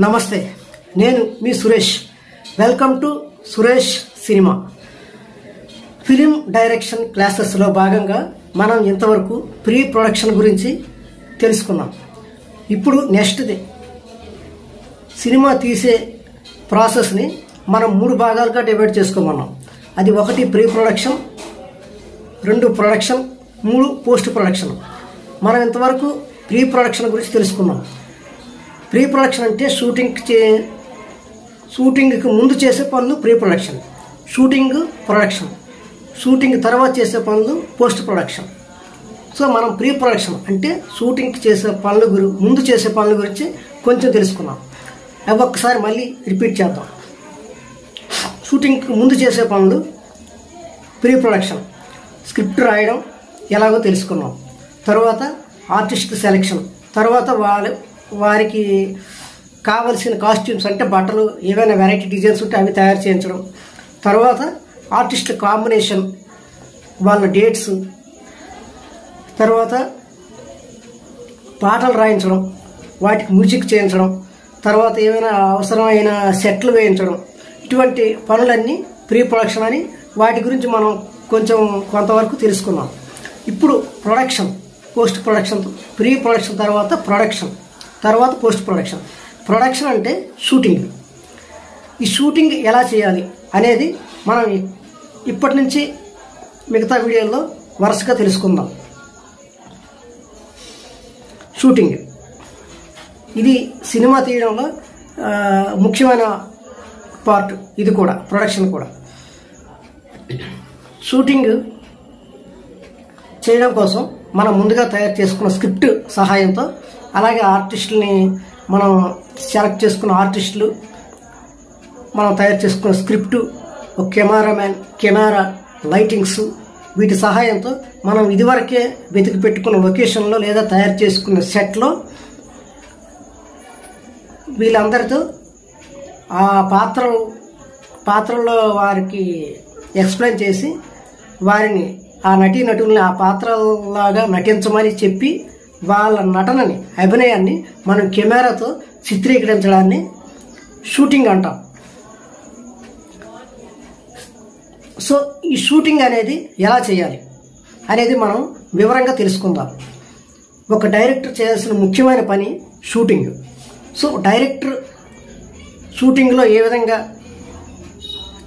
నమస్తే, నేను మీ Suresh. Welcome to Suresh cinema. Film direction క్లాసెస్లో భాగంగా మనం ఇంతవరకు ప్రీ ప్రొడక్షన్ గురించి తెలుసుకున్నాం. ఇప్పుడు నెక్స్ట్ది సినిమా తీసే ప్రాసెస్ని మనం 3 భాగాలుగా డివైడ్ చేసుకోమన్నాం. అది 1 pre production, 2 production, 3 post production. మనం ఇంతవరకు ప్రీ ప్రొడక్షన్ గురించి తెలుసుకున్నాం. ప్రీ ప్రొడక్షన్ అంటే షూటింగ్కి ముందు చేసే పనులు ప్రీ ప్రొడక్షన్, షూటింగ్ తర్వాత చేసే పనులు పోస్ట్ ప్రొడక్షన్. సో మనం ప్రీ ప్రొడక్షన్ అంటే షూటింగ్కి చేసే పనుల ముందు చేసే పనుల గురించి కొంచెం తెలుసుకున్నాం. అవి ఒక్కసారి మళ్ళీ రిపీట్ చేద్దాం. షూటింగ్కి ముందు చేసే పనులు ప్రీ ప్రొడక్షన్, స్క్రిప్ట్ రాయడం ఎలాగో తెలుసుకున్నాం. తర్వాత ఆర్టిస్ట్ సెలెక్షన్, తర్వాత వారికి కావలసిన కాస్ట్యూమ్స్ అంటే బట్టలు, ఏవైనా వెరైటీ డిజైన్స్ ఉంటే అవి తయారు చేయించడం. తర్వాత ఆర్టిస్టుల కాంబినేషన్, వాళ్ళ డేట్స్, తర్వాత పాటలు రాయించడం, వాటికి మ్యూజిక్ చేయించడం, తర్వాత ఏమైనా అవసరమైన సెట్లు వేయించడం. ఇటువంటి పనులన్నీ ప్రీ ప్రొడక్షన్ అని, వాటి గురించి మనం కొంతవరకు తెలుసుకున్నాం. ఇప్పుడు production, post production, pre production తర్వాత ప్రొడక్షన్, తర్వాత పోస్ట్ ప్రొడక్షన్. ప్రొడక్షన్ అంటే షూటింగ్. ఈ షూటింగ్ ఎలా చేయాలి అనేది మనం ఇప్పటి నుంచి మిగతా వీడియోల్లో వరుసగా తెలుసుకుందాం. షూటింగ్ ఇది సినిమా తీయడంలో ముఖ్యమైన పార్ట్. ఇది కూడా ప్రొడక్షన్ కూడా. షూటింగ్ చేయడం కోసం మనం ముందుగా తయారు చేసుకున్న స్క్రిప్ట్ సహాయంతో, అలాగే ఆర్టిస్టులని మనం సెలెక్ట్ చేసుకున్న ఆర్టిస్టులు, మనం తయారు చేసుకున్న స్క్రిప్టు, ఒక కెమెరామ్యాన్, కెమెరా, లైటింగ్స్, వీటి సహాయంతో మనం ఇదివరకే వెతికి పెట్టుకున్న లొకేషన్లో లేదా తయారు చేసుకున్న సెట్లో వీళ్ళందరితో ఆ పాత్రల్లో వారికి ఎక్స్ప్లెయిన్ చేసి, వారిని ఆ నటీనటుల్ని ఆ పాత్రలాగా నటించమని చెప్పి, వాళ్ళ నటనని, అభినయాన్ని మనం కెమెరాతో చిత్రీకరించడాన్ని షూటింగ్ అంటాం. సో ఈ షూటింగ్ అనేది ఎలా చేయాలి అనేది మనం వివరంగా తెలుసుకుందాం. ఒక డైరెక్టర్ చేయాల్సిన ముఖ్యమైన పని షూటింగ్. సో డైరెక్టర్ షూటింగ్లో ఏ విధంగా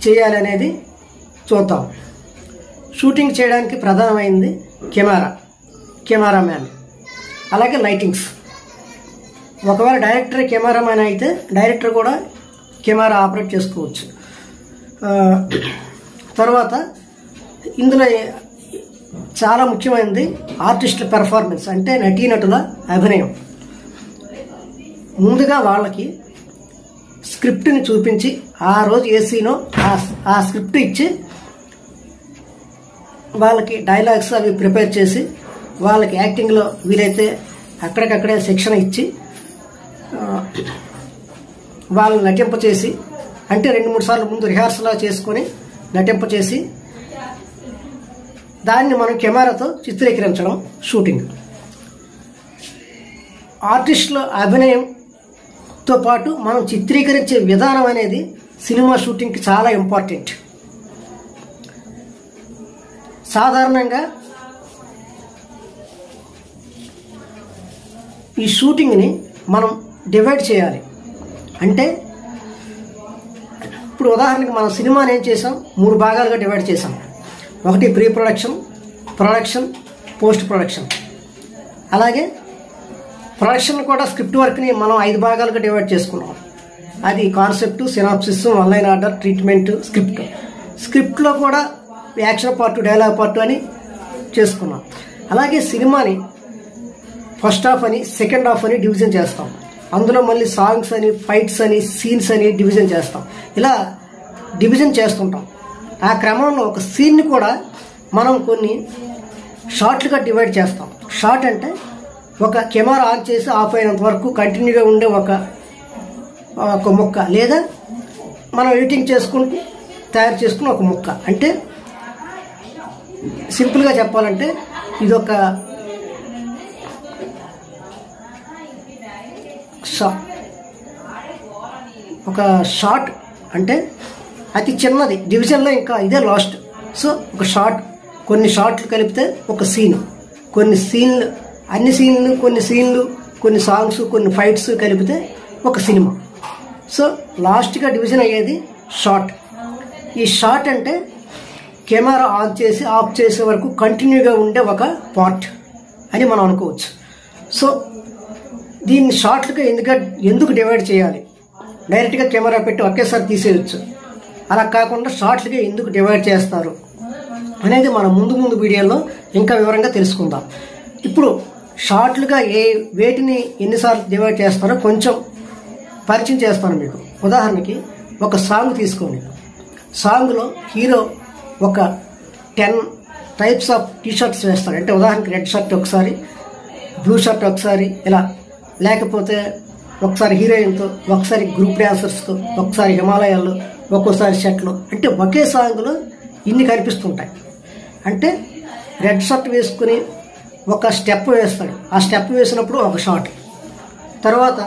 చేయాలి అనేది చూద్దాం. షూటింగ్ చేయడానికి ప్రధానమైనది కెమెరామ్యాన్, అలాగే లైటింగ్స్. ఒకవేళ డైరెక్టర్ కెమెరామ్యాన్ అయితే డైరెక్టర్ కూడా కెమెరా ఆపరేట్ చేసుకోవచ్చు. తర్వాత ఇందులో చాలా ముఖ్యమైనది ఆర్టిస్టుల పెర్ఫార్మెన్స్, అంటే నటీనటుల అభినయం. ముందుగా వాళ్ళకి స్క్రిప్ట్ని చూపించి, ఆ రోజు ఏ సీనో ఆ స్క్రిప్ట్ ఇచ్చి, వాళ్ళకి డైలాగ్స్ అవి ప్రిపేర్ చేసి, వాళ్ళకి యాక్టింగ్లో వీలైతే అక్కడికక్కడే శిక్షణ ఇచ్చి, వాళ్ళని నటింపచేసి, అంటే 2-3 సార్లు ముందు రిహార్సల్ చేసుకొని నటింపచేసి, దాన్ని మనం కెమెరాతో చిత్రీకరించడం షూటింగ్. ఆర్టిస్టుల అభినయంతో పాటు మనం చిత్రీకరించే విధానం అనేది సినిమా షూటింగ్కి చాలా ఇంపార్టెంట్. సాధారణంగా ఈ షూటింగ్ని మనం డివైడ్ చేయాలి. అంటే ఇప్పుడు ఉదాహరణకి మన సినిమాని ఏం చేసాం, 3 భాగాలుగా డివైడ్ చేసాం. 1 ప్రీ ప్రొడక్షన్, పోస్ట్ ప్రొడక్షన్. అలాగే ప్రొడక్షన్ కూడా స్క్రిప్ట్ వర్క్ని మనం 5 భాగాలుగా డివైడ్ చేసుకున్నాం. అది concept, synopsis, one line order, treatment, స్క్రిప్ట్లో కూడా యాక్షన్ పార్ట్, డైలాగ్ పార్ట్ అని చేసుకున్నాం. అలాగే సినిమాని ఫస్ట్ హాఫ్ అని, సెకండ్ హాఫ్ అని డివిజన్ చేస్తాం. అందులో మళ్ళీ సాంగ్స్ అని, ఫైట్స్ అని, సీన్స్ అని డివిజన్ చేస్తాం. ఇలా డివిజన్ చేస్తుంటాం. ఆ క్రమంలో ఒక సీన్ని కూడా మనం కొన్ని షార్ట్లుగా డివైడ్ చేస్తాం. షార్ట్ అంటే ఒక కెమెరా ఆన్ చేసి ఆఫ్ అయినంత వరకు కంటిన్యూగా ఉండే ఒక ముక్క, లేదా మనం ఎడిటింగ్ చేసుకుంటూ తయారు చేసుకుని ఒక ముక్క. అంటే సింపుల్గా చెప్పాలంటే ఇదొక ఒక షార్ట్ అంటే అతి చిన్నది డివిజన్లో ఇంకా ఇదే లాస్ట్. సో ఒక షార్ట్, కొన్ని షార్ట్లు కలిపితే ఒక సీన్, కొన్ని సీన్లు, అన్ని సీన్లు, కొన్ని సీన్లు, కొన్ని సాంగ్స్, కొన్ని ఫైట్స్ కలిపితే ఒక సినిమా. సో లాస్ట్గా డివిజన్ అయ్యేది షార్ట్. ఈ షార్ట్ అంటే కెమెరా ఆన్ చేసి ఆఫ్ చేసే వరకు కంటిన్యూగా ఉండే ఒక పార్ట్ అని మనం అనుకోవచ్చు. సో దీన్ని షార్ట్లుగా ఎందుకు డివైడ్ చేయాలి? డైరెక్ట్గా కెమెరా పెట్టి ఒకేసారి తీసేయచ్చు. అలా కాకుండా షార్ట్లుగా ఎందుకు డివైడ్ చేస్తారు అనేది మనం ముందు వీడియోలో ఇంకా వివరంగా తెలుసుకుందాం. ఇప్పుడు షార్ట్లుగా వేటిని ఎన్నిసార్లు డివైడ్ చేస్తారో కొంచెం పరిచయం చేస్తాను మీకు. ఉదాహరణకి ఒక సాంగ్ తీసుకోండి. సాంగ్లో హీరో ఒక 10 టైప్స్ ఆఫ్ టీషర్ట్స్ వేస్తాడు. అంటే ఉదాహరణకి రెడ్ షర్ట్ ఒకసారి, బ్లూ షర్ట్ ఒకసారి, ఇలా. లేకపోతే ఒకసారి హీరోయిన్తో, ఒకసారి గ్రూప్ డాన్సర్స్తో, ఒకసారి హిమాలయాల్లో, ఒక్కోసారి షర్ట్లు. అంటే ఒకే సాంగ్లో ఇన్ని కనిపిస్తుంటాయి. అంటే రెడ్ షర్ట్ వేసుకుని ఒక స్టెప్ వేస్తాడు. ఆ స్టెప్ వేసినప్పుడు ఒక షాట్. తర్వాత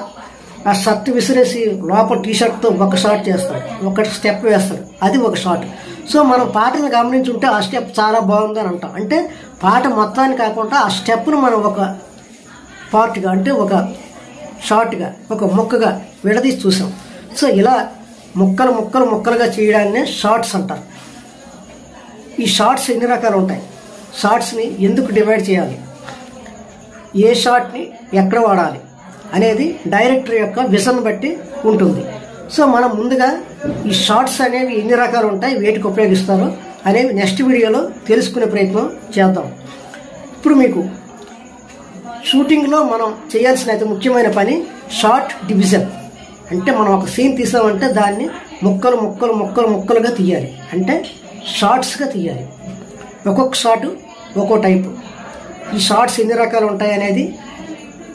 ఆ షర్ట్ విసిరేసి లోపల టీషర్ట్తో ఒక షాట్ చేస్తాడు, ఒక స్టెప్ వేస్తాడు, అది ఒక షాట్. సో మనం పాటను గమనించుంటే ఆ స్టెప్ చాలా బాగుందని అంటాం. అంటే పాట మొత్తాన్ని కాకుండా ఆ స్టెప్ను మనం ఒక పార్ట్గా, అంటే ఒక షార్ట్గా, ఒక ముక్కగా విడదీసి చూసాం. సో ఇలా ముక్కలుగా చేయడాన్నే షార్ట్స్ అంటారు. ఈ షార్ట్స్ ఎన్ని రకాలు ఉంటాయి? షార్ట్స్ని ఎందుకు డివైడ్ చేయాలి, ఏ షార్ట్ని ఎక్కడ వాడాలి అనేది డైరెక్టర్ యొక్క విజన్ బట్టి ఉంటుంది. సో మనం ముందుగా ఈ షార్ట్స్ అనేవి ఎన్ని రకాలు ఉంటాయి, వేటికి ఉపయోగిస్తారో అనేవి నెక్స్ట్ వీడియోలో తెలుసుకునే ప్రయత్నం చేద్దాం. ఇప్పుడు మీకు షూటింగ్లో మనం చేయాల్సిన అతి ముఖ్యమైన పని షార్ట్ డివిజన్. అంటే మనం ఒక సీన్ తీసామంటే దాన్ని ముక్కలుగా తీయాలి, అంటే షార్ట్స్గా తీయాలి. ఒక్కొక్క షార్ట్ ఒక్కో టైపు. ఈ షార్ట్స్ ఎన్ని రకాలు ఉంటాయి అనేది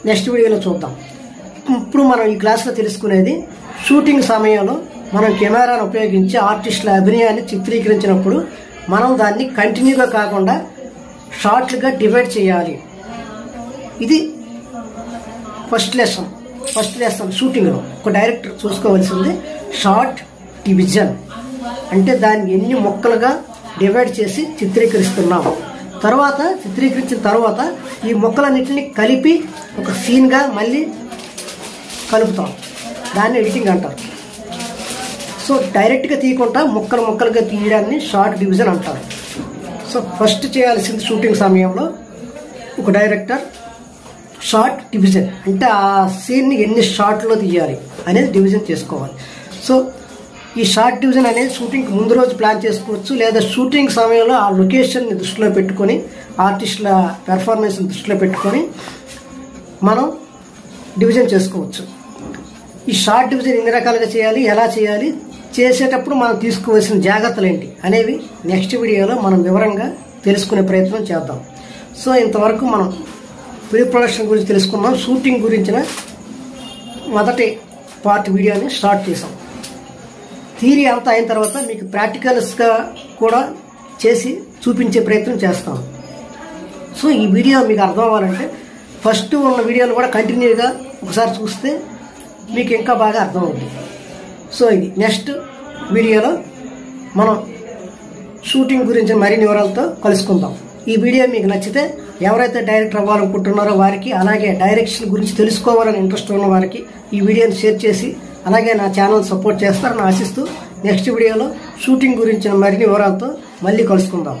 నెక్స్ట్ వీడియోలో చూద్దాం. ఇప్పుడు మనం ఈ క్లాస్లో తెలుసుకునేది షూటింగ్ సమయంలో మనం కెమెరాను ఉపయోగించి ఆర్టిస్టుల అభినయాన్ని చిత్రీకరించినప్పుడు మనం దాన్ని కంటిన్యూగా కాకుండా షార్ట్లుగా డివైడ్ చేయాలి. ఇది ఫస్ట్ లెసన్ షూటింగ్లో ఒక డైరెక్టర్ చూసుకోవాల్సింది షార్ట్ డివిజన్. అంటే దాన్ని ఎన్ని ముక్కలుగా డివైడ్ చేసి చిత్రీకరిస్తున్నాము. చిత్రీకరించిన తర్వాత ఈ ముక్కలన్నింటినీ కలిపి ఒక సీన్గా మళ్ళీ కలుపుతాం. దాన్ని ఎడిటింగ్ అంటారు. సో డైరెక్ట్గా తీయకుండా ముక్కలుగా తీయడాన్ని షార్ట్ డివిజన్ అంటారు. సో ఫస్ట్ చేయాల్సింది షూటింగ్ సమయంలో ఒక డైరెక్టర్ షార్ట్ డివిజన్, అంటే ఆ సీన్ని ఎన్ని షార్ట్లో తీయాలి అనేది డివిజన్ చేసుకోవాలి. సో ఈ షార్ట్ డివిజన్ అనేది షూటింగ్ ముందు రోజు ప్లాన్ చేసుకోవచ్చు, లేదా షూటింగ్ సమయంలో ఆ లొకేషన్ని దృష్టిలో పెట్టుకొని, ఆర్టిస్టుల పెర్ఫార్మెన్స్ని దృష్టిలో పెట్టుకొని మనం డివిజన్ చేసుకోవచ్చు. ఈ షార్ట్ డివిజన్ ఎన్ని రకాలుగా చేయాలి, ఎలా చేయాలి, చేసేటప్పుడు మనం తీసుకోవాల్సిన జాగ్రత్తలు ఏంటి అనేవి నెక్స్ట్ వీడియోలో మనం వివరంగా తెలుసుకునే ప్రయత్నం చేద్దాం. సో ఇంతవరకు మనం ప్రీ ప్రొడక్షన్ గురించి తెలుసుకున్నాం. షూటింగ్ గురించిన మొదటి పార్ట్ వీడియోని స్టార్ట్ చేసాం. థియరీ అంతా అయిన తర్వాత మీకు ప్రాక్టికల్స్గా కూడా చేసి చూపించే ప్రయత్నం చేస్తాం. సో ఈ వీడియో మీకు అర్థం అవ్వాలంటే ఫస్ట్ ఉన్న వీడియోలు కూడా కంటిన్యూగా ఒకసారి చూస్తే మీకు ఇంకా బాగా అర్థమవుతుంది. సో ఇది నెక్స్ట్ వీడియోలో మనం షూటింగ్ గురించి మరిన్ని వివరాలతో కలుసుకుందాం. ఈ వీడియో మీకు నచ్చితే ఎవరైతే డైరెక్టర్ అవ్వాలనుకుంటున్నారో వారికి, అలాగే డైరెక్షన్ గురించి తెలుసుకోవాలని ఇంట్రెస్ట్ ఉన్న వారికి ఈ వీడియోని షేర్ చేసి, అలాగే నా ఛానల్ సపోర్ట్ చేస్తారని ఆశిస్తూ నెక్స్ట్ వీడియోలో షూటింగ్ గురించిన మరిన్ని వివరాలతో మళ్ళీ కలుసుకుందాం.